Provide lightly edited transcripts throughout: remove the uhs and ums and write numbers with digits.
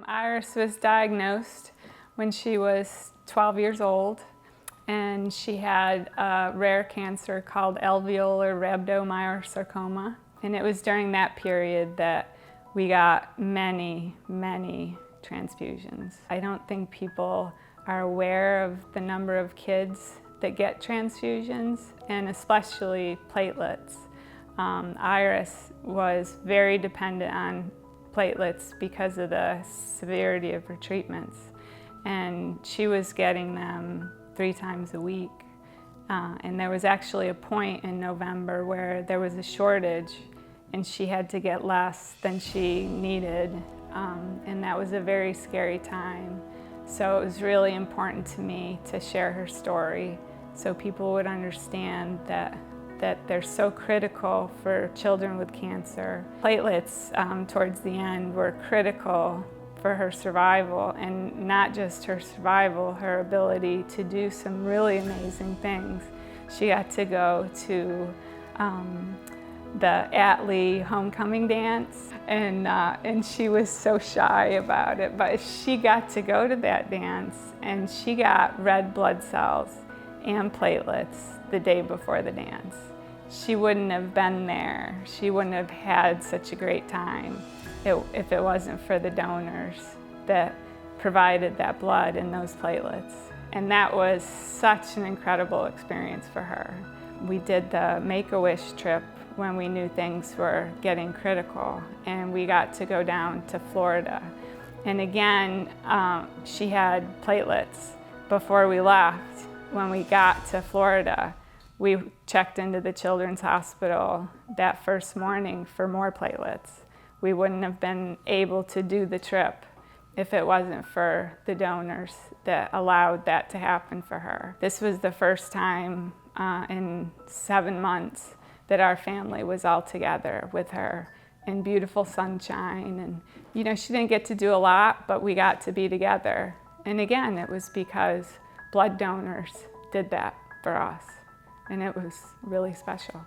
Iris was diagnosed when she was 12 years old, and she had a rare cancer called alveolar rhabdomyosarcoma. And it was during that period that we got many transfusions. I don't think people are aware of the number of kids that get transfusions, and especially platelets. Iris was very dependent on platelets because of the severity of her treatments, and she was getting them 3 times a week. And there was actually a point in November where there was a shortage and she had to get less than she needed, and that was a very scary time. So it was really important to me to share her story so people would understand that they're so critical for children with cancer. Platelets towards the end were critical for her survival, and not just her survival, her ability to do some really amazing things. She got to go to the Atlee homecoming dance, and she was so shy about it, but she got to go to that dance, and she got red blood cells and platelets the day before the dance. She wouldn't have been there. She wouldn't have had such a great time if it wasn't for the donors that provided that blood and those platelets. And that was such an incredible experience for her. We did the Make-A-Wish trip when we knew things were getting critical, and we got to go down to Florida. And again, she had platelets before we left. When we got to Florida, we checked into the Children's Hospital that first morning for more platelets. We wouldn't have been able to do the trip if it wasn't for the donors that allowed that to happen for her. This was the first time in 7 months that our family was all together with her in beautiful sunshine. And she didn't get to do a lot, but we got to be together. And again, it was because blood donors did that for us, and it was really special.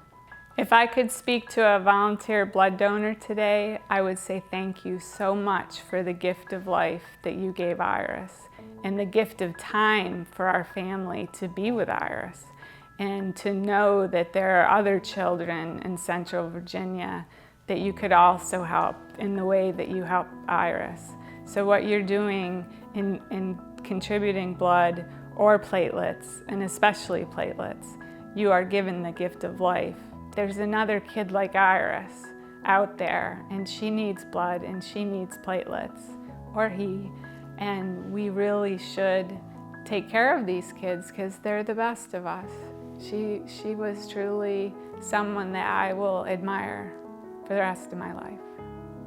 If I could speak to a volunteer blood donor today, I would say thank you so much for the gift of life that you gave Iris, and the gift of time for our family to be with Iris, and to know that there are other children in Central Virginia that you could also help in the way that you helped Iris. So what you're doing in contributing blood or platelets, and especially platelets, you are given the gift of life. There's another kid like Iris out there, and she needs blood and she needs platelets, or he, and we really should take care of these kids because they're the best of us. She was truly someone that I will admire for the rest of my life.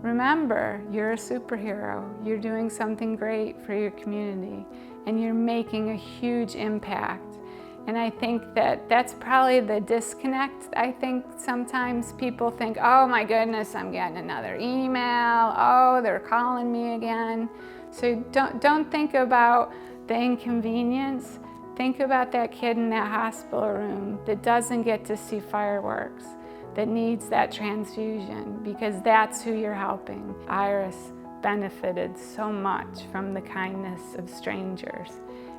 Remember, you're a superhero. You're doing something great for your community, and you're making a huge impact. And I think that's probably the disconnect. I think sometimes people think, oh my goodness, I'm getting another email. Oh, they're calling me again. So don't think about the inconvenience. Think about that kid in that hospital room that doesn't get to see fireworks, that needs that transfusion, because that's who you're helping. Iris benefited so much from the kindness of strangers.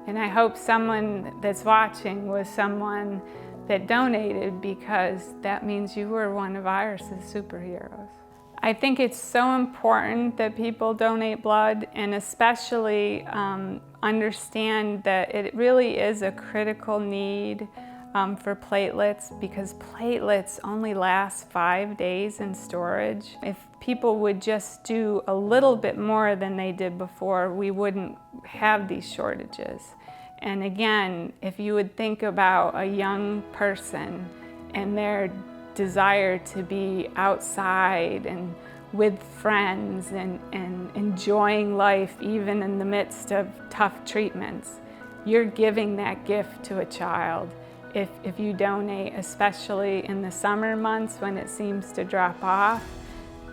And I hope someone that's watching was someone that donated, because that means you were one of Iris's superheroes. I think it's so important that people donate blood, and especially understand that it really is a critical need for platelets, because platelets only last 5 days in storage. If people would just do a little bit more than they did before, we wouldn't have these shortages. And again, if you would think about a young person and their desire to be outside and with friends and enjoying life even in the midst of tough treatments, you're giving that gift to a child. If you donate, especially in the summer months when it seems to drop off,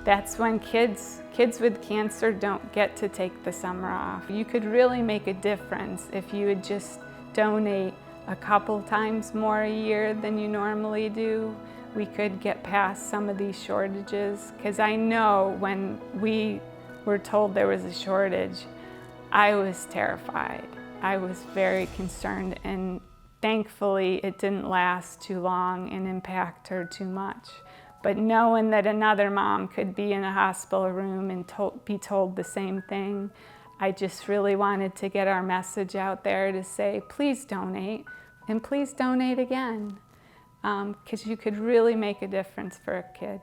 that's when kids with cancer don't get to take the summer off. You could really make a difference if you would just donate a couple times more a year than you normally do. We could get past some of these shortages, because I know when we were told there was a shortage, I was terrified. I was very concerned, and thankfully it didn't last too long and impact her too much. But knowing that another mom could be in a hospital room and be told the same thing, I just really wanted to get our message out there to say, please donate, and please donate again, because you could really make a difference for a kid.